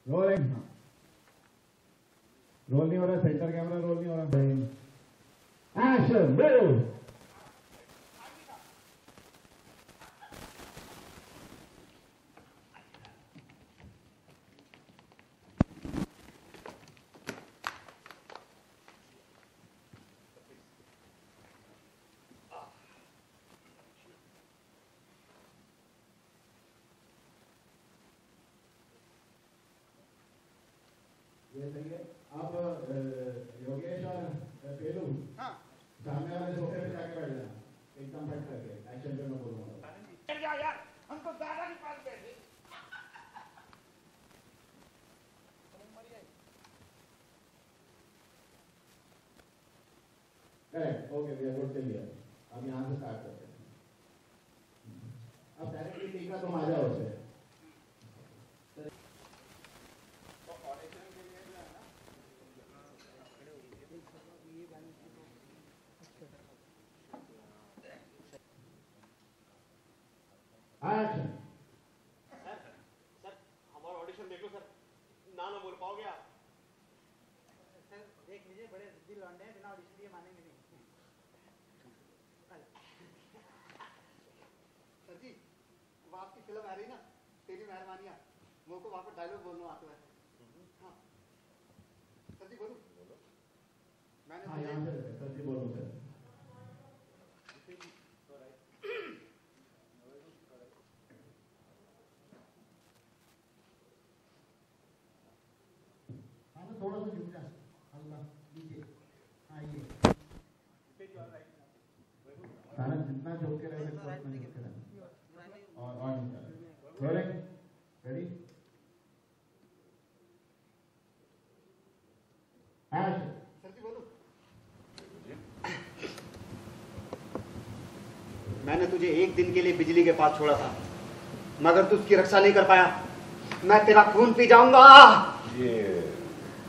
Rolling. Role नहीं हो रहा, सेंटर कैमरा रोल नहीं हो रहा। Action role. ये सही है। आप योगेश और पेलू सामने वाले सोफे पे जाके बैठ जाना, एकदम बैठ करके। एक्शन पे मैं बोलूंगा। यार हम तो दादा के पास बैठे। Correct, okay, we are good till here. अब यहाँ से स्टार्ट करते हैं। अब डायरेक्टली टीका तुम आ जाओ उससे। एक्शन। सर हमारा ऑडिशन देख लो सर, ना बोल पाओगे आप? सर देख लीजिए, बड़े दिल लौंडे हैं, बिना ऑडिशन दिए मानेंगे नहीं। सर जी, वो आपकी फिल्म आ रही ना, तेरी मेहरबानियाँ, वो को वहाँ पर डायलॉग बोलना आता है। हाँ सर जी, बोलूँ? हाँ, यहाँ से सर जी बोलो सर। थोड़ा सा झुक जा, हल्का नीचे। हाँ ये सारा जितना झुक के रहे उतना झुक के रहे। और निकाल। रोलिंग। रेडी। एक्शन। सर जी, बोलूँ? मैंने तुझे एक दिन के लिए बिजली के पास छोड़ा था, मगर तू उसकी रक्षा नहीं कर पाया। मैं तेरा खून पी जाऊंगा।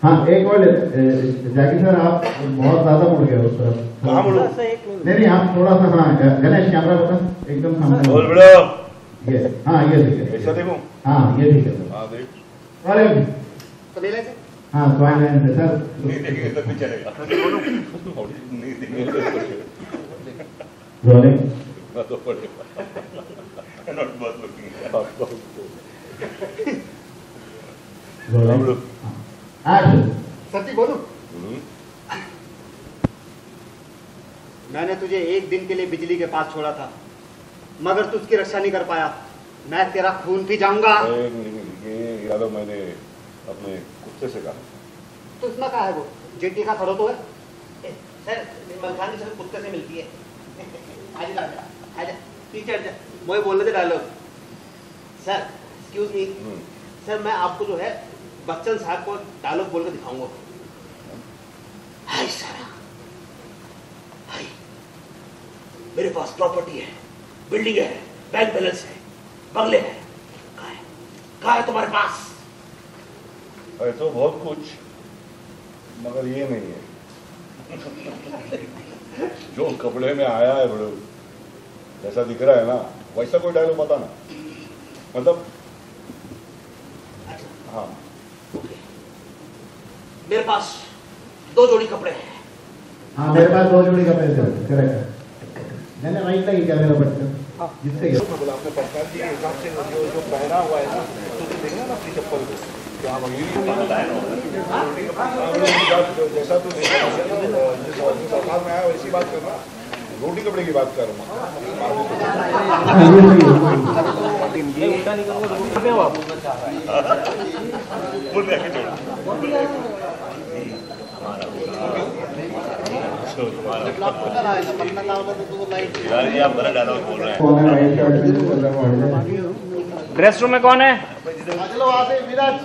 हाँ, एक और जैकी सर, आप बहुत ज्यादा मुड़ गए उस तरफ। कहाँ मुड़ो? नहीं, आप थोड़ा सा, हाँ गणेश कैमरा बता, एकदम सामने बोल बड़ो। ये, हाँ ये ठीक है। ऐसा देखो? हाँ ये ठीक है। हाँ देख। अरे तो ले लेते? हाँ, स्वाइन लाइन से सर। नहीं देखेंगे तब भी चलेगा। नहीं देखेंगे तो चलेगा। रोलिंग। तो पड़ेगा। नॉट बहुत लुकिंग। रोलिंग। एक्शन। सर जी, बोलूँ? मैंने तुझे एक दिन के लिए बिजली के पास छोड़ा था, मगर तू उसकी रक्षा नहीं कर पाया। मैं तेरा खून पी जाऊंगा। ये यादव मैंने अपने कुत्ते से कहा। तो इसमें कहा है वो जेटी का खड़ो तो है सर। मलखानी सर कुत्ते से मिलती है। आजा आजा पीछे जा, मुझे बोलने दे dialogue. Sir excuse me sir, मैं आपको जो है बच्चन साहब को डायलॉग बोल के दिखाऊंगा। हाय सारा, हाय मेरे पास प्रॉपर्टी है, बिल्डिंग है, बैंक बैलेंस है, बंगले है। कहाँ है तुम्हारे पास? है तो बहुत कुछ, मगर ये नहीं है जो कपड़े में आया है। बड़ो जैसा दिख रहा है ना, वैसा कोई डायलॉग बताना। मतलब हाँ, मेरे पास 2 जोड़ी कपड़े हैं। हाँ, मेरे पास 2 जोड़ी कपड़े थे। करेक्ट। मैंने राइट लगी क्या मेरा बटन? जिससे आपने पहचान के हिसाब से जो पहना हुआ है ना, तो देखना ना अपनी चप्पल को। जैसा तू जिस औकात में आया वैसी बात करना। रोटी कपड़े की बात कर रहा ड्रेस रूम में कौन है? चलो वहाँ से विराज।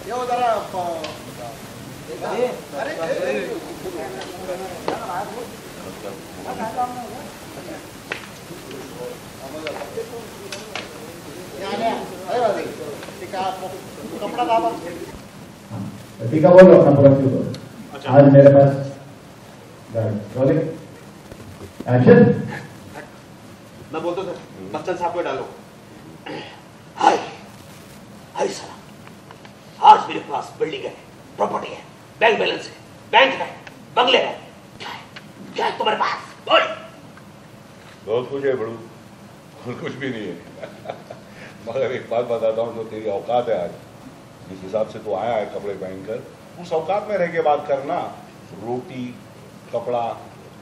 ये जरा अरे कपड़ा दादा टीका बोलो अपना पूरा क्यों बोलो। आज मेरे पास रोलिंग एक्शन। मैं बोलता हूँ सर, बच्चन साहब को डालो। हाय हाय साला, आज मेरे पास बिल्डिंग है, प्रॉपर्टी है, बैंक बैलेंस है, बैंक है, बंगले है, क्या है तुम्हारे पास? बोल। बहुत कुछ है बड़ू, और कुछ भी नहीं है। मगर एक बात बताता हूँ, जो तेरी औकात है आज, जिस हिसाब से तू आया है कपड़े पहनकर, उस औकात में रह के बात करना। रोटी, कपड़ा,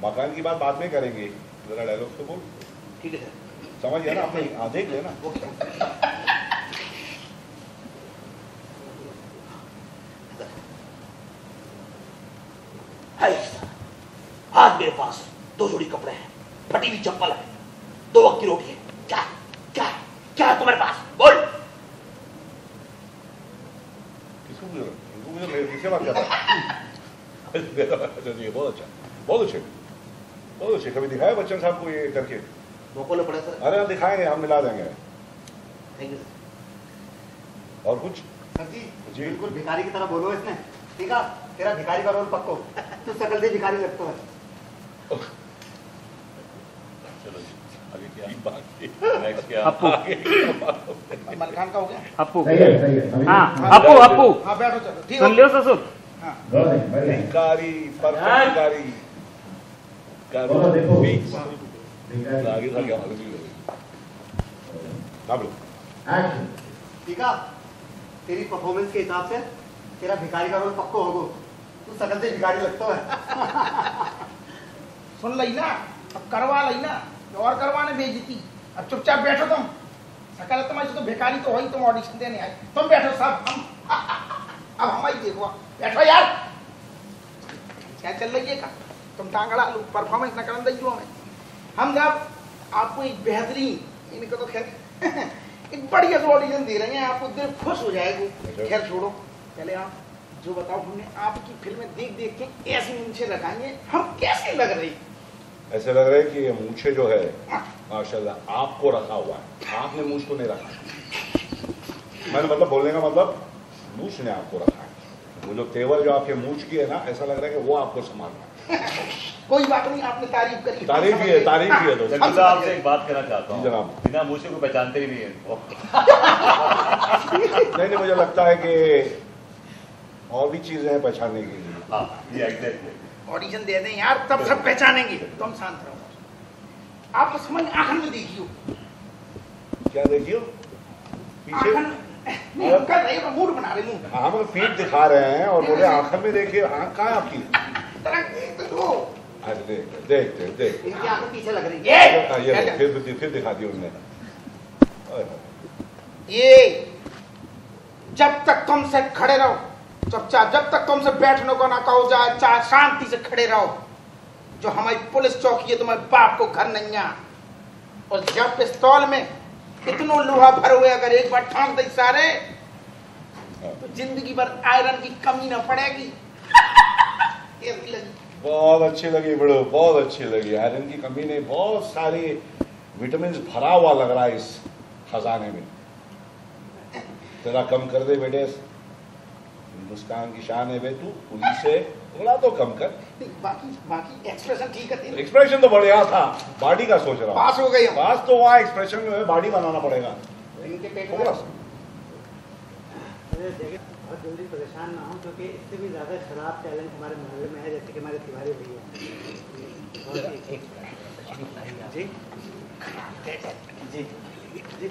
मकान की बात बाद में करेंगे, जरा डायलॉग तो बोल। ठीक है सर, समझ गया ना? अपने देख लेना। आज मेरे पास 2 जोड़ी कपड़े हैं, फटी हुई चप्पल है, 2 वक्त की रोटी है, क्या क्या क्या है तुम्हारे पास? बोल। किसको मेरे किससे बात कर रहा है? बहुत अच्छा, बहुत अच्छे, बहुत अच्छे। कभी दिखाया बच्चन साहब को ये करके? मौका पड़ा सर। अरे हम दिखाएंगे, हम मिला देंगे। Thank you sir. और कुछ सर जी जी। बिल्कुल भिखारी की तरह बोलो इसमें, ठीक है? तेरा भिखारी का रोल पक्को, तू शकल से भिखारी लगता है। चलो जी, आगे क्या बात की? नेक्स्ट क्या? अप्पू मलखान का हो गया? अप्पू सही है सही है। अभी- हाँ अप्पू अप्पू हाँ बैठो चलो, ठीक सुन लियो ससुर। रोलिंग बढ़िया। भिखारी, परफेक्ट भिखारी। बोलो देखो। आगे था क्या मालूम नहीं। हाँ बोलो। एक्शन। ठीक है? तेरी परफॉर्मेंस के हिसाब से तेरा भिखारी का रोल पक्को होगो, तू शकल से भिखारी लगता है। सुन लई ना, अब करवा लई ना, और करवाने बेइज्जती। अब चुपचाप बैठो तुम। सकल तुम्हारी तो भिखारी तो हो ही, तुम ऑडिशन देने आए। तुम बैठो सब, हम अब हमारी देखो। बैठो यार, क्या चल रही है का? तुम टांगड़ा लो, परफॉर्मेंस न करन दई हमें। हम जब आपको एक बेहतरीन, इनको तो खैर एक बढ़िया सा ऑडिशन दे रहे हैं, आपको दिल खुश हो जाएगा। खैर छोड़ो, पहले आप जो बताओ, हमने आपकी फिल्में देख देख के ऐसी मूंछें लगाएंगे, हम कैसे लग रही? ऐसे लग रहा है कि ये मूछे जो है माशाल्लाह आपको रखा हुआ है, आपने मूछ को नहीं रखा। मैंने मतलब बोलने का मतलब मूछ ने आपको रखा है। वो जो तेवर जो आपके मूछ की है ना, ऐसा लग रहा है कि वो आपको संभाल रहा है। कोई बात नहीं, आपने तारीफ करी। तारीफ ही है तो जगदीश साहब आपसे एक बात कहना चाहता जी हूँ, जनाब। बिना मूछे को पहचानते ही नहीं है। नहीं, मुझे लगता है कि और भी चीजें हैं पहचानने के लिए। हाँ, ये एग्जैक्टली। ऑडिशन दे दें यार, तब सब पहचानेंगे। तुम शांत रहो, आप तो समझ आंखन में देखियो। क्या देखियो पीछे? आंखन नहीं, हम कर रहे हैं, मूड बना रहे मुंह। हाँ, हम पीठ दिखा रहे हैं और बोले आंखों में देखिए। आंख कहाँ है आपकी? तरक देख तो दो। अरे देखते इनकी आंखें पीछे लग रही है। ये फिर दिखा दी उन्होंने। ये जब तक तुमसे खड़े रहो चुपचाप, जब तक तुमसे बैठने को ना कहो जाए, चाहे शांति से खड़े रहो। जो हमारी पुलिस चौकी है, तुम्हारे बाप को घर नहीं आ। और जब पिस्तौल में इतनो लोहा भर हुए, अगर एक बार ठोंक दे सारे, तो जिंदगी भर आयरन की कमी ना पड़ेगी। कैसी लगी? बहुत अच्छी लगी बड़ो, बहुत अच्छी लगी। आयरन की कमी नहीं, बहुत सारी विटामिन भरा हुआ लग रहा है इस खजाने में। तेरा कम कर दे बेटे, हिंदुस्तान की शान है बे तू। पुलिस से थोड़ा तो कम कर। बाकी एक्सप्रेशन ठीक है तेरे। एक्सप्रेशन तो बढ़िया था, बॉडी का सोच रहा हूँ। पास हो गई हम। पास तो वहाँ एक्सप्रेशन में बॉडी बनाना पड़ेगा। इनके पेट में थोड़ा सा। अरे देखिए, बहुत जल्दी परेशान ना हो, क्योंकि इससे भी ज्यादा खराब टैलेंट हमारे मोहल्ले में है, जैसे कि हमारे तिवारी भैया। जी जी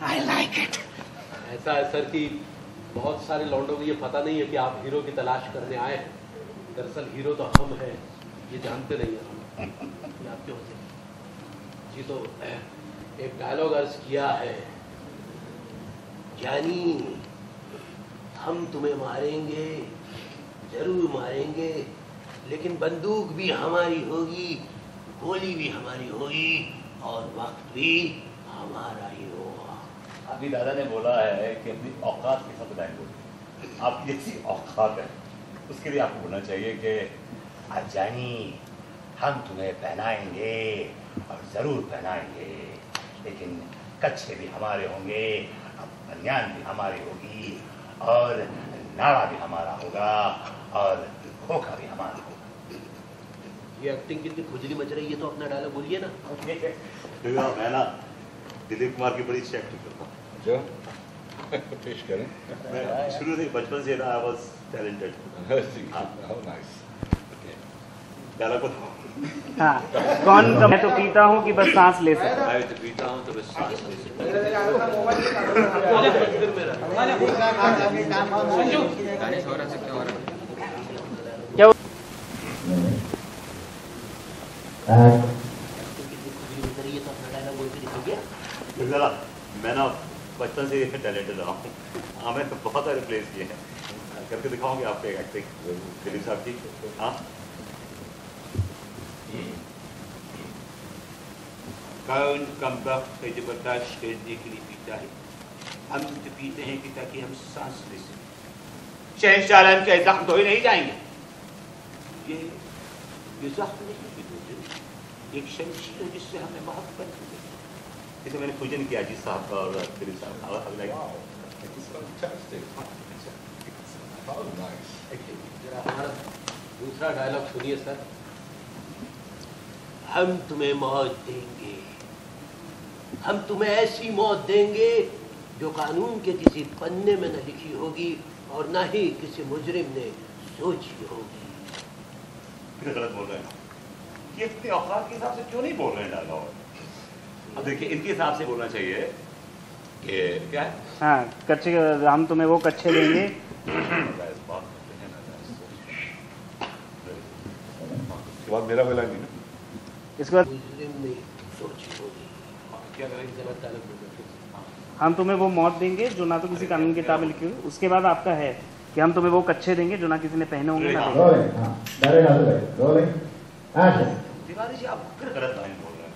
आई लाइक इट। ऐसा है सर कि बहुत सारे लौंडों को ये पता नहीं है कि आप हीरो की तलाश करने आए हैं। दरअसल हीरो तो हम हैं, ये जानते नहीं हैं हम। ये आप क्यों हंसे? जी तो एक डायलॉग अर्ज किया है, जानी हम तुम्हें मारेंगे, जरूर मारेंगे, लेकिन बंदूक भी हमारी होगी, गोली भी हमारी होगी, और वक्त भी हमारा ही होगा। अभी दादा ने बोला है कि अपनी औकात के साथ बताएं बोल। आपकी जैसी औकात है, उसके लिए आपको बोलना चाहिए कि जानी हम तुम्हें पहनाएंगे और जरूर पहनाएंगे, लेकिन कच्छे भी हमारे होंगे, बनियान भी हमारी होगी और नाड़ा भी हमारा होगा और खोखा भी हमारा होगा। ये एक्टिंग कितनी खुजली मच रही है, तो अपना डायलॉग बोलिए ना। मैं ना दिलीप कुमार की बड़ी अच्छी एक्टिंग करता हूँ। जो पेश करें। मैं शुरू से बचपन से ना I was talented. Nice. Dialogue हाँ, कौन मैं तो पीता हूँ कि बस सांस ले सकूं। मैं तो पीता हूँ तो बस सांस ले सकूं। क्या मैं ना बचपन से टैलेंटेड रहा हूँ। हाँ, मैं बहुत सारे प्लेस किए हैं, करके दिखाऊंगे आपको एक एक्टिंग दिलीप साहब की। हाँ, कौन कम वक्त है जो बर्दाश्त करने के लिए पीता है? हम तो पीते हैं कि ताकि हम सांस ले सकें। शहंशाह आलम के जख्म धोए नहीं जाएंगे। ये जख्म नहीं, एक शमशीर है जिससे हमें मोहब्बत हो गई। इसे मैंने पूजन किया जी साहब का और दिलीप साहब का। जरा हमारा दूसरा डायलॉग सुनिए सर। हम तुम्हें मौत देंगे, हम तुम्हें ऐसी मौत देंगे जो कानून के किसी पन्ने में न लिखी होगी और न ही किसी मुजरिम ने सोची होगी। फिर गलत बोल रहे हैं ये, अपने औकात के हिसाब से क्यों नहीं बोल रहे हैं डायलॉग? अब देखिए, इनके हिसाब से बोलना चाहिए कि क्या है? हाँ, कच्चे हम तुम्हें वो कच्चे देंगे। इसके बाद मेरा वेला नहीं ना। इसके बाद मुजरिम ने सोची होगी। क्या करेंगे? गलत डायलॉग बोल रहे हैं। हम तुम्हें वो मौत देंगे जो ना तो किसी कानून की किताब में लिखी हुई। उसके बाद आपका है कि हम तुम्हें वो कच्चे देंगे जो ना किसी ने पहने होंगे ना। तिवारी जी, आप फिर गलत लाइन बोल रहे हैं।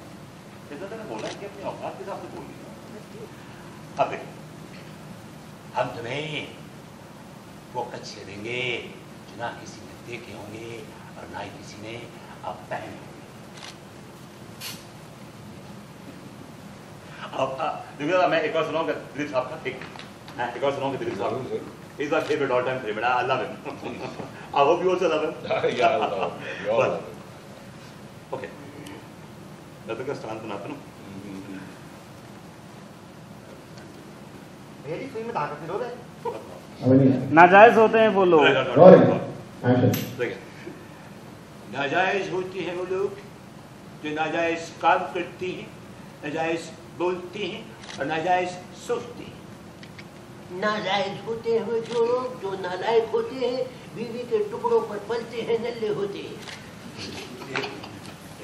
जैसा मैंने बोला है कि अपने औकात के हिसाब से बोलिए। अब देखिए, हम तुम्हें वो कच्चे देंगे जो ना किसी ने देखे होंगे और ना ही किसी ने अब पहने होंगे। अब मैं एक और सुनाऊंगा दिलीप साहब का। एक और सुनाऊंगा दिलीप साहब का। He's my favorite all-time favorite. I love him. I hope you also love him. Yeah, I love him. We all love him. Okay. मैं तो क्या स्थान बनाता हूँ। मेरी सुई में धागा फिरो रहे। नाजायज होते हैं वो लोग। देखिए, नाजायज होती हैं वो लोग जो नाजायज काम करती हैं, नाजायज बोलती हैं और नाजायज सोचती हैं। नालायक होते हैं वो जो लोग जो नालायक होते हैं, बीवी के टुकड़ों पर पलते हैं, नल्ले होते हैं।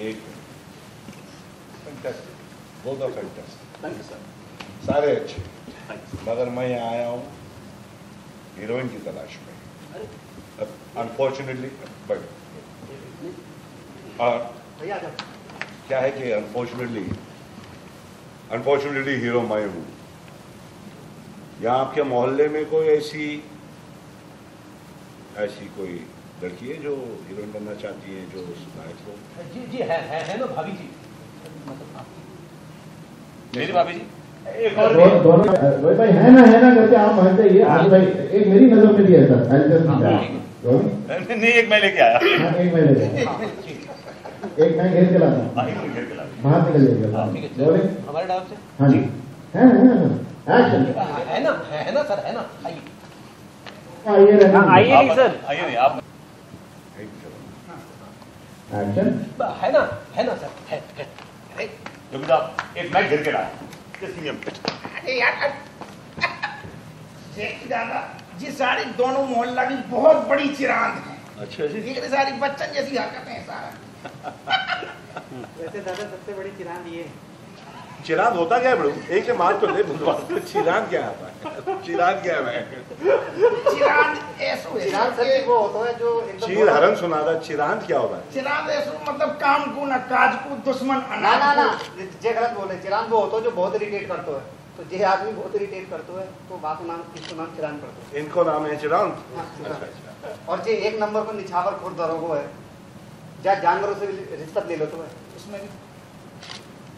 एक fantastic, both are fantastic. Thank you sir. सारे अच्छे, मगर मैं यहाँ आया हूँ हीरोइन की तलाश में। अनफॉर्चुनेटली बट क्या है कि अनफॉर्चुनेटली हीरो मैं हूँ। यहाँ आपके मोहल्ले में कोई ऐसी कोई लड़की है जो हीरोइन बनना चाहती है, जो उस नायक को? जी जी है ना भाभी जी, मेरी भाभी जी। एक और रोहित भाई है ना करके आप मानते ही है भाई। एक मेरी नजर में भी है सर। नहीं, एक मैं लेके आया। एक मैं लेके आया, एक मैं घेर के लाता हूँ, बाहर निकल जाएगा हमारे डायलॉग से। हाँ जी, है ना सर, है ना। आइए नहीं सर, आइए नहीं आप। एक्शन है ना सर, है। रुक जाओ, एक मैं गिर के लाया। अरे यार, देखिए दादा जी, सारी दोनों मोहल्ला की बहुत बड़ी चिरांद है। अच्छा जी। ये सारी बच्चन जैसी हरकतें हैं सारा। वैसे दादा सबसे बड़ी चिरांद ये है। चिराग होता क्या है बड़ू? एक से मार तो ले, चिराग क्या आता है? चिराग क्या है? चिरांद ऐसो है। चिरांद सर वो होता है जो चीर हरण सुना था, चिरांद क्या होता है? चिरांद ऐसो मतलब काम को ना काज को दुश्मन ना जे गलत बोले। चिरांद वो होता है जो बहुत इरिटेट करता है। तो जे आदमी बहुत इरिटेट करता है तो बात नाम इसको नाम चिरांद करता है। इनको नाम है चिरांद। और जे एक नंबर पर निछावर खुद दरोगो है, या जानवरों से रिश्वत ले लो तो है उसमें भी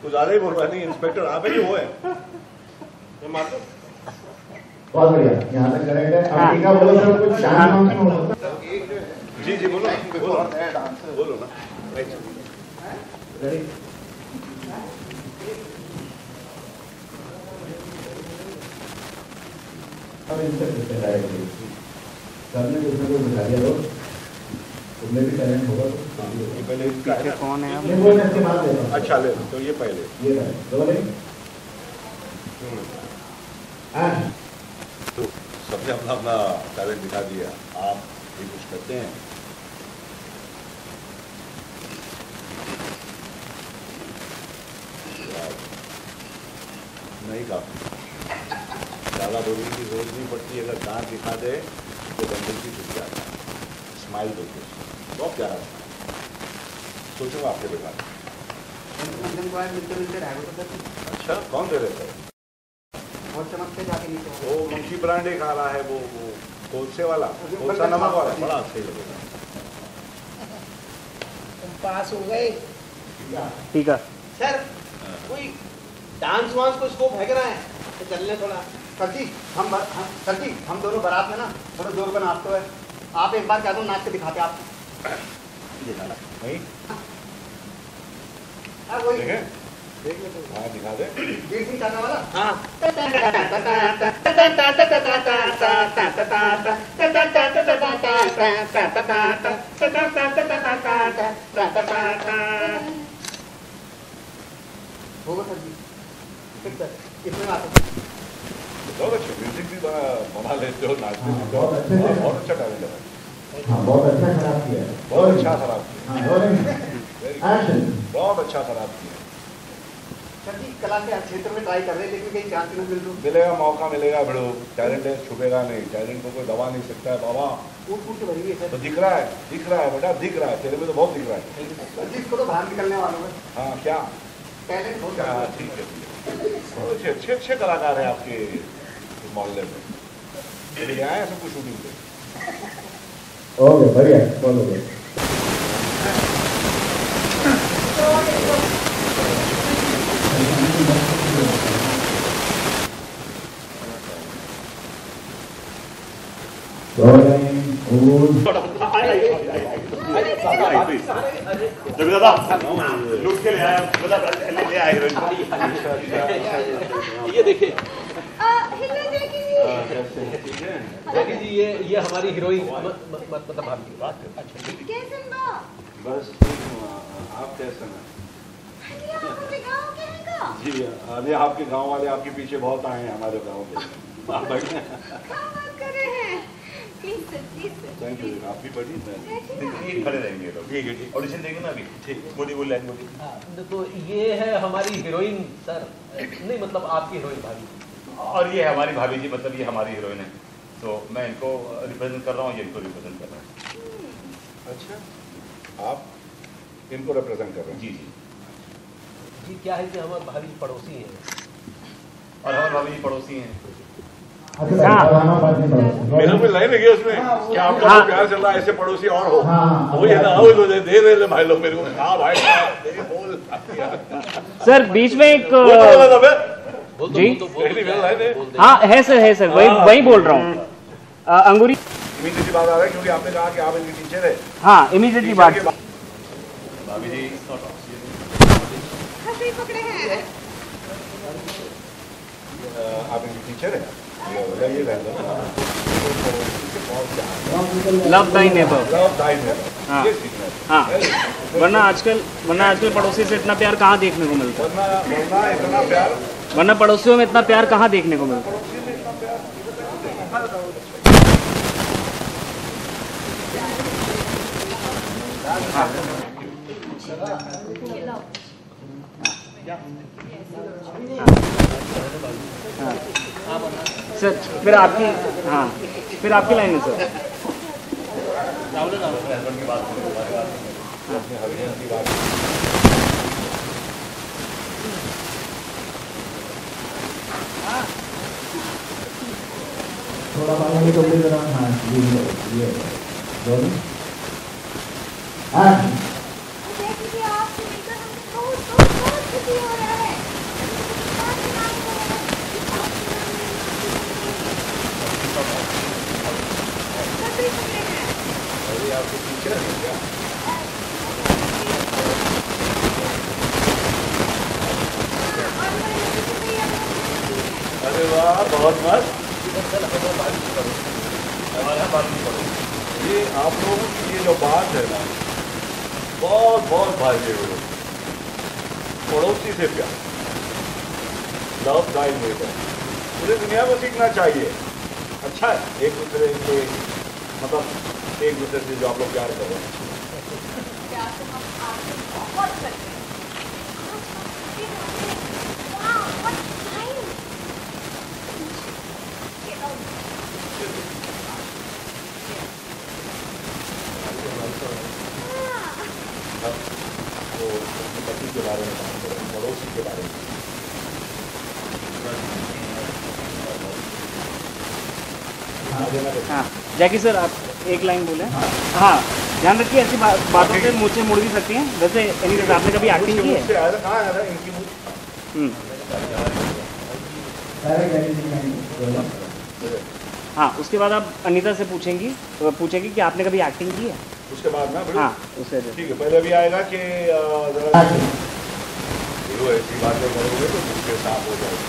तो ज्यादा ही बोल रहा नहीं। इंस्पेक्टर आप है कि वो है? मैं मारता बहुत बढ़िया, यहाँ तक करेक्ट है। अब टीका बोलो सर, कुछ शांत में हो सकता है। जी बोलो बोलो ना। रेडी? अब इनसे पूछते हैं डायरेक्टली, सबने दूसरे को बुला दिया लोग, तुमने भी टैलेंट होगा तो ये पहले पीछे कौन है? ये बोलने के बाद ले लो। अच्छा ले तो ये पहले ये है रोलिंग एंड तो सबने अपना अपना टैलेंट दिखा दिया। आप ये कुछ करते हैं? नहीं काफी ज़्यादा बोलने की जरूरत नहीं पड़ती। अगर दांत दिखा दे तो बंदे की छुट जाता है। स्माइल दो, बहुत प्यारा सोचो आपके बेटा। मिलते मिलते रह गए तो अच्छा कौन दे रहे थे? और चमकते जाके नीचे वो मुंशी ब्रांडे खा रहा है, वो कोलसे वाला, कोलसा नमक वाला, बड़ा सही लगेगा। तुम पास हो गए। ठीक है सर कोई डांस वांस को स्कोप है क्या है तो चलने थोड़ा। सर जी हम दोनों बारात में ना थोड़ा जोर का नाचते हुए आप एक बार क्या दो नाच के दिखाते आप। नहीं वही देख ले तो हाँ दिखा दे। देख नहीं करने वाला। हाँ होगा सर जी ठीक सर इसमें आता बहुत अच्छा म्यूजिक भी बना लेते हो, नाचते भी हो। बहुत अच्छे से। बहुत अच्छा टैलेंट है। हाँ बहुत अच्छा खराब किया है। बहुत अच्छा खराब किया। हाँ रोलिंग एक्शन। बहुत अच्छा खराब किया। सर जी कला के क्षेत्र में ट्राई कर रहे हैं लेकिन कहीं चांस नहीं मिल रहा। मिलेगा मौका मिलेगा भिड़ो। टैलेंट है छुपेगा नहीं, टैलेंट को कोई दबा नहीं सकता है बाबा। फूट फूट के भरी है तो सर। दिख रहा है बेटा, दिख रहा है तेरे में तो बहुत दिख रहा है। सर जी इसको तो बाहर निकलने वालों में हाँ क्या टैलेंट बहुत क्या ज़्यादा है। ठीक है। बहुत अच्छे अच्छे कलाकार हैं आपके मोहल्ले में। मेरे यहाँ आए सबको शूटिंग पे। ओके बढ़िया फॉलो करो। ये देखिए देखिए जी ये हमारी हीरोइन मतलब भाभी। कैसे बा? बस आप कैसे हैं? अरे आपके गांव के हैं का? जी अभी आपके गांव वाले आपके पीछे बहुत आए हैं हमारे गांव में। आप बैठे क्या बात कर रहे हैं? Please sir please sir. Thank you. आप भी बैठिए। खड़े रहेंगे लोग। ठीक है ठीक। ऑडिशन देंगे ना अभी। ठीक बोली बोली लाइन बोली। तो ये है हमारी हीरोइन सर, नहीं मतलब आपकी हीरोइन भाभी। और ये है हमारी भाभी जी, मतलब ये हमारी हीरोइन है। तो मैं इनको रिप्रेजेंट कर रहा हूँ, ये इनको रिप्रेजेंट कर रहा है। अच्छा आप इनको रिप्रेजेंट कर रहे हैं? जी जी। जी क्या है कि हमारे भाभी पड़ोसी हैं और हमारे भाभी जी पड़ोसी हैं। मेरा कोई लाइन है उसमें कि आपका तो प्यार चल रहा है, ऐसे पड़ोसी और हो। वही है ना, वो दे रहे भाई लोग मेरे को। हाँ भाई बोल सर बीच में एक जी हाँ है सर वही बोल रहा हूँ। अंगूरी इमीडिएटली बात आ रहा है क्योंकि आपने कहा कि आप इनके टीचर है। हाँ इमीडिएटली बात। भाभी जी हंसी पकड़े हैं। आप इनके टीचर है? लव दाई नेबर। लव दाई नेबर। हाँ हाँ वरना आजकल पड़ोसी से इतना प्यार कहाँ देखने को मिलता है? वरना पड़ोसियों में इतना प्यार कहाँ देखने को मिलता है? हाँ सर फिर आपकी लाइन है सर। थोड़ा पानी तो ले रहा। हाँ ये देखिए आपसे मिलकर हमें बहुत खुशी हो रहा है। वाह बहुत मस्त। ये आप लोगों की ये जो बात है ना बहुत बहुत भारी है। पड़ोसी से प्यार, लव दाई नेबर, पूरी दुनिया में सीखना चाहिए। अच्छा है एक दूसरे से, मतलब एक दूसरे से जो आप लोग प्यार करो। प्यार तो हम आपसे बहुत करते हैं। वाह, what time? तो अपने पति के बारे में बात करें, पड़ोसी के बारे में। हाँ जैकी सर आप एक लाइन बोले। हाँ ध्यान रखिए ऐसी बातों से मुँह से मुड़ भी सकती हैं। वैसे एनीवेज आपने कभी एक्टिंग की है? हाँ उसके बाद आप अनीता से पूछेंगी कि आपने कभी एक्टिंग की है। उसके बाद ना हाँ उससे ठीक है। पहले भी आएगा कि हीरो ऐसी बातें करोगे तो उसके साथ हो जाएगी।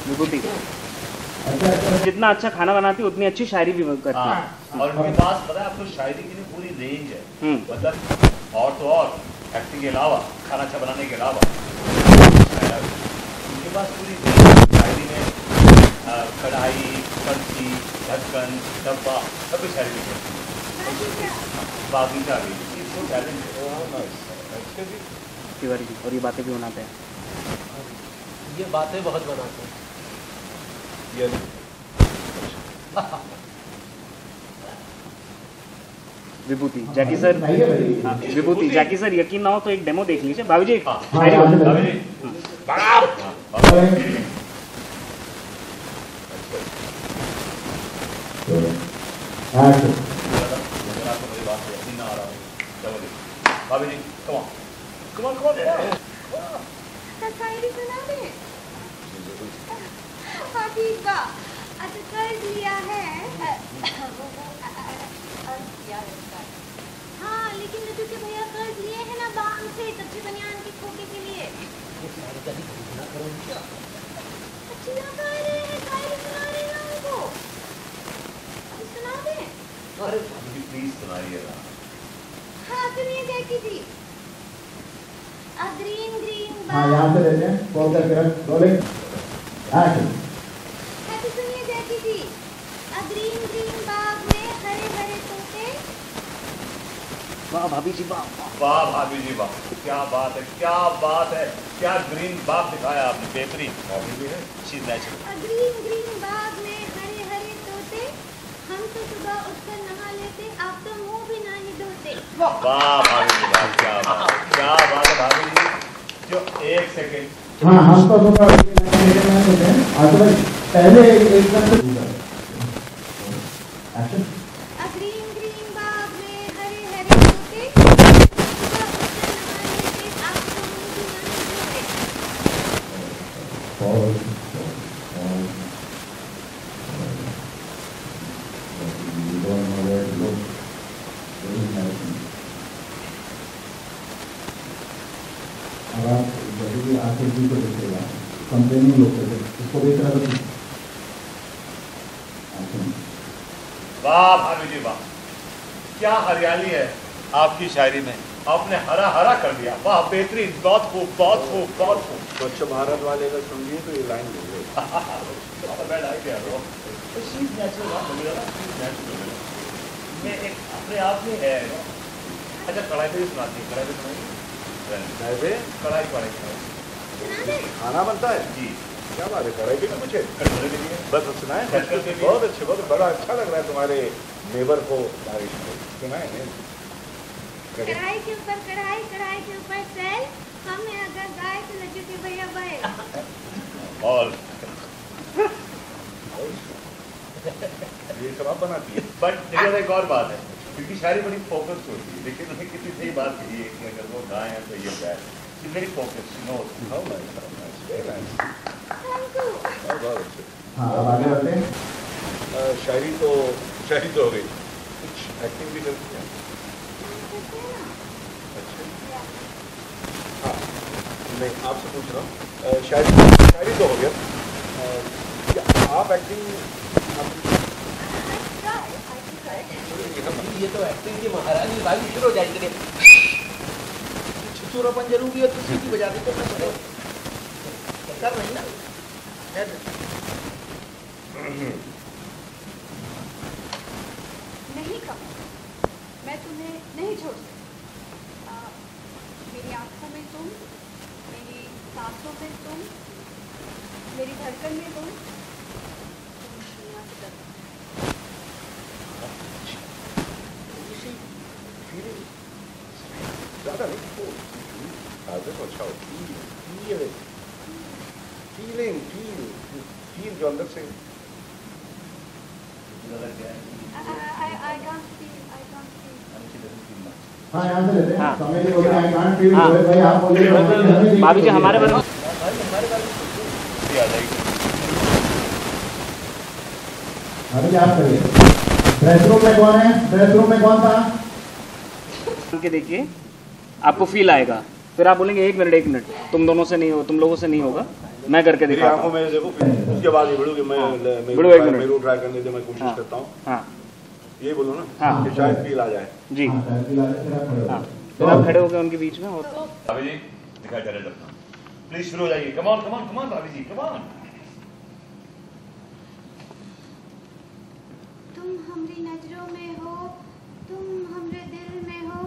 विभूति जितना अच्छा खाना बनाती है उतनी अच्छी शायरी भी करती है। और उनके पास पता है आपको शायरी की भी पूरी रेंज है। मतलब और तो और एक्टिंग के अलावा, खाना अच्छा बनाने के अलावा उनके पास पूरी रेंज शायरी में कढ़ाई, कड़छी, ढक्कन, डब्बा सब कुछ शायरी करती है। बागीचा भी टैलेंट और ये बातें भी बनाते हैं। ये बातें बहुत बनाते हैं। विभूति जैकी सर, विभूति जैकी सर यकीन ना हो तो एक डेमो देख लीजिए। भाभी जी शायरी सुना दे। हाँ ठीक बा। अच्छा कर्ज लिया है। हाँ लेकिन नटू के भैया कर्ज लिए हैं ना बैंक से कच्चे बनियान के खोके के लिए। अच्छी ना गा रहे हैं, शायरी सुना रहे हैं उनको। सुना दे। अरे प्लीज सुनाइए ना। हाँ सुनिए जैकी जी। ग्रीन ग्रीन हाँ यहाँ से लेते हैं। कॉल करके रख रोलिंग एक्शन। हाँ तो सुनिए जैकी जी। ग्रीन ग्रीन बाग में हरे हरे तोते। वाह भाभी जी वाह, वाह भाभी जी वाह, क्या बात है, क्या बात है, क्या ग्रीन बाग दिखाया आपने। बेहतरीन भाभी जी है, शीज नेचुरल। ग्रीन ग्रीन बाग में हरे हरे तोते, हम तो सुबह उठकर नहा लेते, आप तो मुंह भी नहीं धोते। वाह भाभी जी वाह, क्या बात है, क्या बात है भाभी जी। जो एक सेकेंड, हाँ हम तो सुबह पहले एकदम एक्शन। ग्रीन ग्रीन बाग में हरे हरे तोते, सुबह उठकर नहा लेते, आप तो मुंह भी नहीं धोते। आखिर जी को देखेगा कंप्लेनिंग लोग इसको देख रहा था। वाह भाभी जी वाह, क्या हरियाली है आपकी शायरी में, आपने हरा हरा कर दिया। वाह बेहतरीन, बहुत खूब, बहुत खूब, बहुत खूब। स्वच्छ भारत वाले का सुनिए तो ये लाइन बोल अपने आप में है। अच्छा कढ़ाई पे भी सुनाती है, कढ़ाई पे सुनाइए। कढ़ाई कढ़ाई खाना बनता है जी, क्या बात है। कढ़ाई भी ना मुझे बस सुनाए। बहुत अच्छे, बहुत बड़ा अच्छा लग रहा है तुम्हारे नेबर को बारिश में सुनाए। कढ़ाई के ऊपर कढ़ाई, कढ़ाई के ऊपर सेल, हमें अगर गाय तो लड्डू के भैया बैल। और ये शराब बनाती है। बट देखिए एक और बात है, क्योंकि शायरी बड़ी फोकस होती है, लेकिन उन्हें कितनी सही बात कही है कि अगर वो गाएं तो ये गाए, it's very focus, you know. How nice, very nice. Thank you. बहुत अच्छे। हाँ, अब आगे बढ़ते हैं। शायरी तो हो गई, कुछ एक्टिंग भी करती है। अच्छा, हाँ, नहीं आपसे पूछ रहा हूँ, शायरी तो हो गया, क्या आप एक्टिंग? ये तो एक्टिंग की महारानी वाली शुरू हो जाएगी। छुचुरापन जरूरी है तो सीटी बजा देते कर नहीं ना। नहीं कमल, मैं तुम्हें नहीं छोड़ सकती। मेरी आंखों में तुम, मेरी सांसों में तुम, मेरी धड़कन में तुम दुनिया से डरते। ज़्यादा नहीं, आदत अच्छा हो, फील जो अंदर से। I can't feel. हाँ, यहाँ से लेते हैं। हाँ। समय की बोलिए, I can't feel। हाँ। रोहित भाई, आप बोलिए। भाभी जी हमारे बारे में अभी आप करिए। ड्रेस रूम में कौन है? ड्रेस रूम में कौन था? के देखिए, आपको फील आएगा, फिर आप बोलेंगे एक मिनट, तुम दोनों से नहीं हो, तुम लोगों से नहीं होगा, मैं करके मेरी दिखाता आंखों हूँ। में देखो, उसके बाद ये बोलो कि मैं बोलो एक मिनट। मेरे ट्राई करने दे, मैं कोशिश हाँ। करता हूँ। हाँ ये बोलो ना, हाँ। कि शायद फील आ जाए। जी, हाँ, शायद फील आ जाए, फिर आप खड़े हो। हाँ, फिर आप खड़े हो गए उनके बीच में। और भाभी जी दिखा जा रहा है, प्लीज शुरू हो जाइए। कम ऑन भाभी जी, कम ऑन। तुम हमरी नजरों में हो, तुम हमरे दिल में हो,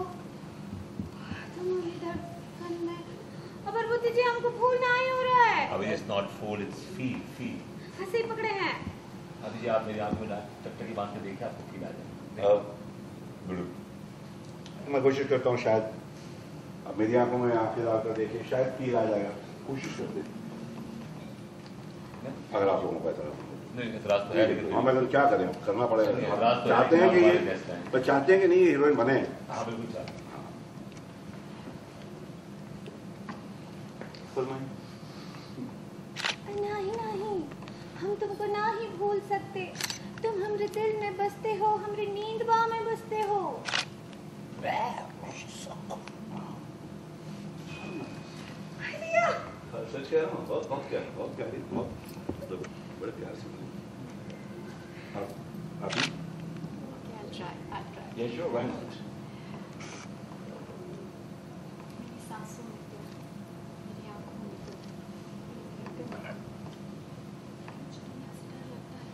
तुम हमरी धड़कन में। अबर बुद्धि जी, हमको फूल ना ही हो रहा है। अभी it's not fool, it's feel. हंसी पकड़े हैं। अभी जी आप मेरी आंखों में टकटकी बांध के देखिए, आपको फील आ जाए। गुरु, मैं कोशिश करता हूँ, शायद अब मेरी आंखों में आंखें डालकर देखिए, शायद फील आ जाएगा। कोशिश करते हैं, अगर आप लोगों को पता है। नहीं, इतराज तो है, लेकिन हम अगर क्या करें, करना पड़ेगा। इतराज तो चाहते हैं कि ये, तो चाहते हैं कि नहीं हीरोइन बने। हाँ बिल्कुल चाहते हैं। नहीं, हम तुमको ना ही भूल सकते। तुम हमरे दिल में बसते हो, हमरी नींदवा में बसते हो। सच कह रहा हूँ, बहुत प्यारी, बहुत बड़े प्यार से। अभी ये शो व्हाई नॉट। मेरी सांसों में तुम, मेरी आंखों में तुम, मुझे दुनिया से डर लगता है।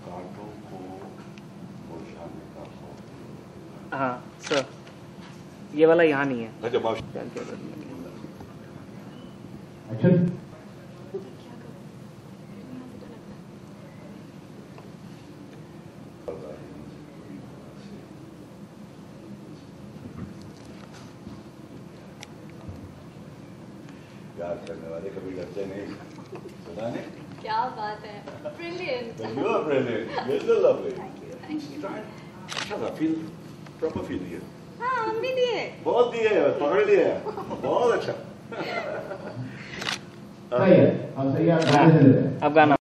कांटों को मुरझाने का खौफ। हाँ सर, ये वाला यहाँ नहीं है। अच्छा बात एक्शन। प्यार करने वाले कभी डरते नहीं, सुना ने? क्या बात है, brilliant. You are brilliant. You're so lovely. Thank you. अच्छा था, फील प्रॉपर फील दिया। हाँ, हम भी दिए। बहुत दिए, पकड़ लिया, बहुत अच्छा। सही है, अब सही है, गाने से लेते हैं। अब गाना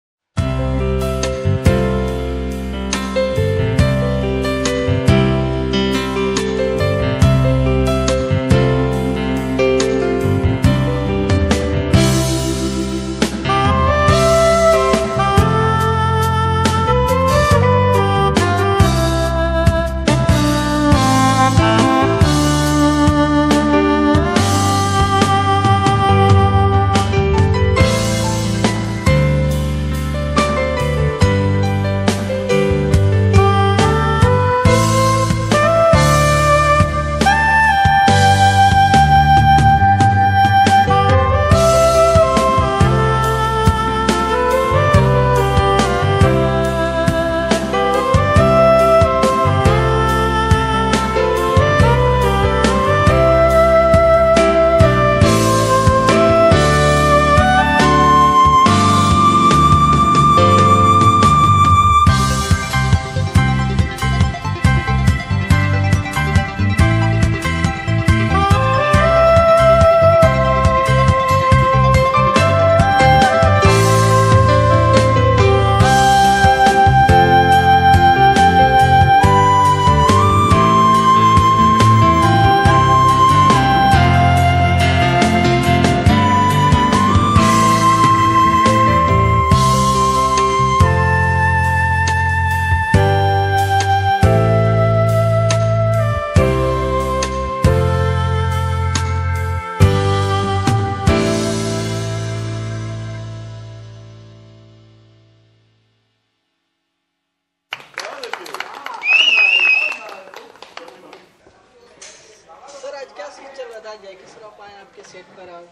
आपके सेट पर आओ।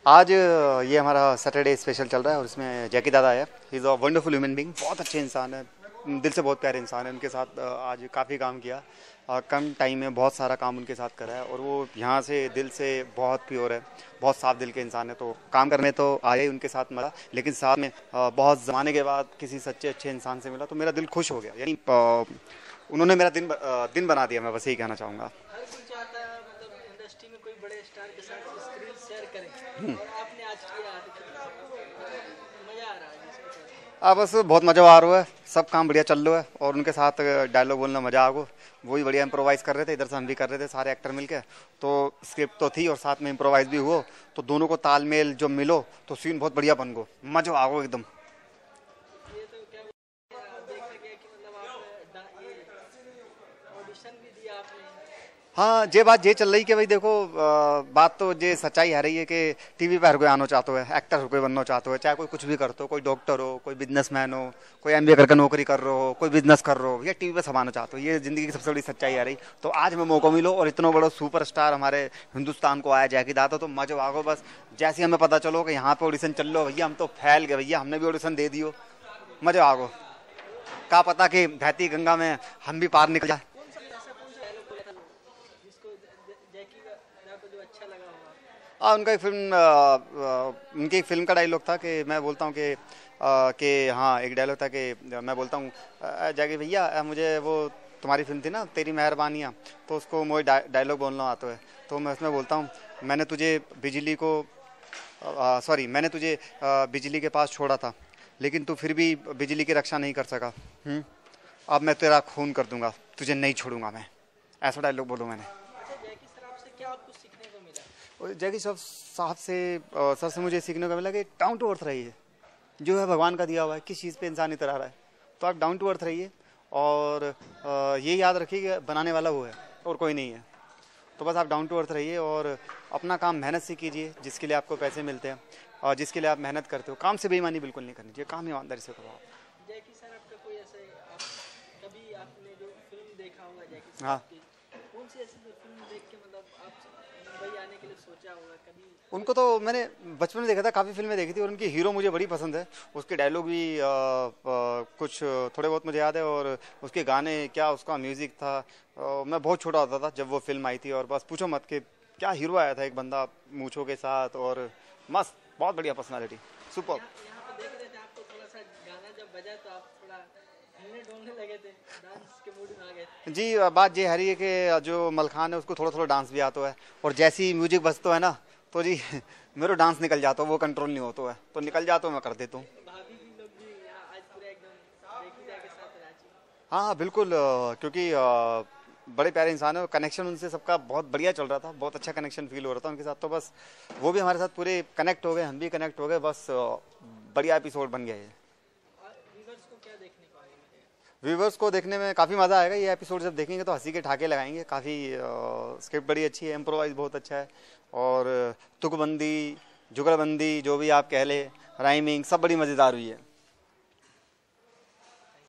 आज ये हमारा सैटरडे स्पेशल चल रहा है और इसमें जैकी दादा है। He is a wonderful human being, बहुत अच्छे इंसान है, दिल से बहुत प्यारे इंसान है। उनके साथ आज काफ़ी काम किया, कम टाइम में बहुत सारा काम उनके साथ करा है और वो यहाँ से दिल से बहुत प्योर है, बहुत साफ दिल के इंसान है। तो काम करने तो आए ही उनके साथ मिला, लेकिन साथ में बहुत ज़माने के बाद किसी सच्चे अच्छे इंसान से मिला तो मेरा दिल खुश हो गया। यानी उन्होंने मेरा दिन बना दिया, मैं बस यही कहना चाहूँगा। हर कोई चाहता है मतलब इंडस्ट्री में कोई बड़े स्टार के साथ स्क्रीन शेयर करे और आपने आज किया, मज़ा आ रहा है जिसमें? बस बहुत मज़ा आ रहा है, सब काम बढ़िया चल रहा है और उनके साथ डायलॉग बोलना मज़ा आ गो, वही बढ़िया इम्प्रोवाइज़ कर रहे थे, इधर से हम भी कर रहे थे सारे एक्टर मिलके। तो स्क्रिप्ट तो थी और साथ में इम्प्रोवाइज़ भी हुआ, तो दोनों को तालमेल जो मिलो तो सीन बहुत बढ़िया बन गो, मज़ा आ गो एकदम। हाँ, ये बात ये चल रही कि भाई देखो, बात तो ये सच्चाई है रही है कि टीवी पर हर कोई आना चाहता है, एक्टर हर कोई बनना चाहता है, चाहे कोई कुछ भी करते हो, कोई डॉक्टर हो, कोई बिजनेसमैन हो, कोई MBA करके नौकरी कर रहे हो, कोई बिजनेस कर रहे हो, या टीवी पर सब आना चाहते हो। ये जिंदगी की सबसे बड़ी सच्चाई है रही। तो आज मैं मौका मिलो और इतना बड़ा सुपरस्टार हमारे हिंदुस्तान को आया जैकी दादा, तो मजा आगो। बस जैसे हमें पता चलो कि यहाँ पे ऑडिशन चल लो भैया, हम तो फैल गए भैया, हमने भी ऑडिशन दे दियो, मजा आगो। क्या पता कि बहती गंगा में हम भी पार निकल जाए। उनका एक फिल्म उनकी एक फिल्म का डायलॉग था कि मैं बोलता हूँ कि हाँ, एक डायलॉग था कि मैं बोलता हूँ जैकी भैया मुझे वो तुम्हारी फिल्म थी ना तेरी मेहरबानियाँ, तो उसको मुझे डायलॉग बोलना आता है, तो मैं उसमें बोलता हूँ मैंने तुझे बिजली के पास छोड़ा था, लेकिन तू फिर भी बिजली की रक्षा नहीं कर सका। अब मैं तेरा खून कर दूंगा, तुझे नहीं छोड़ूंगा मैं, ऐसा डायलॉग बोलूँ मैंने। जैकी साहब से सर से मुझे सीखने को मिला कि डाउन टू अर्थ रहिए, जो है भगवान का दिया हुआ है, किस चीज़ पे इंसान इतर आ रहा है, तो आप डाउन टू अर्थ रहिए और ये याद रखिए कि बनाने वाला वो है और कोई नहीं है। तो बस आप डाउन टू अर्थ रहिए और अपना काम मेहनत से कीजिए, जिसके लिए आपको पैसे मिलते हैं और जिसके लिए आप मेहनत करते हो। काम से बेईमानी बिल्कुल नहीं करनी चाहिए, काम ईमानदारी से करो आप। जैकी सर, आपका कोई ऐसे कभी आपने जो फिल्म देखा होगा जैकी सर, हाँ, कौन सी ऐसी फिल्म देख के मतलब आप मुंबई आने के लिए सोचा होगा कभी? उनको तो मैंने बचपन में देखा था, काफ़ी फिल्में देखी थी और उनकी हीरो मुझे बड़ी पसंद है। उसके डायलॉग भी कुछ थोड़े बहुत मुझे याद है और उसके गाने क्या उसका म्यूज़िक था। मैं बहुत छोटा होता था जब वो फिल्म आई थी और बस पूछो मत कि क्या हीरो आया था, एक बंदा मूंछों के साथ और मस्त, बहुत बढ़िया पर्सनालिटी, सुपर। यहाँ पे देख रहे थे आपको, थोड़ा सा गाना जब बजा तो आप थोड़ा हिलने डोलने लगे थे, डांस के मूड में आ गए। जी, बात ये है रही है कि जो मलखान है उसको थोड़ा थोड़ा डांस भी आता है और जैसी म्यूजिक बजता है ना तो जी मेरा डांस निकल जाता है, वो कंट्रोल नहीं होता है, तो निकल जाता हूँ मैं कर देता हूँ। भाभी भी लोग भी आज पूरा एकदम जैकी दा के साथ राजी। हाँ बिल्कुल, क्योंकि बड़े प्यारे इंसान है, कनेक्शन उनसे सबका बहुत बढ़िया चल रहा था, बहुत अच्छा कनेक्शन फील हो रहा था उनके साथ। तो बस वो भी हमारे साथ पूरे कनेक्ट हो गए, हम भी कनेक्ट हो गए, बस बढ़िया एपिसोड बन गया है। व्यूवर्स को देखने में काफ़ी मज़ा आएगा। ये एपिसोड जब देखेंगे तो हंसी के ठाके लगाएंगे। काफ़ी स्क्रिप्ट बड़ी अच्छी है, इम्प्रोवाइज बहुत अच्छा है और तुकबंदी जुगलबंदी जो भी आप कह ले, राइमिंग सब बड़ी मज़ेदार हुई है।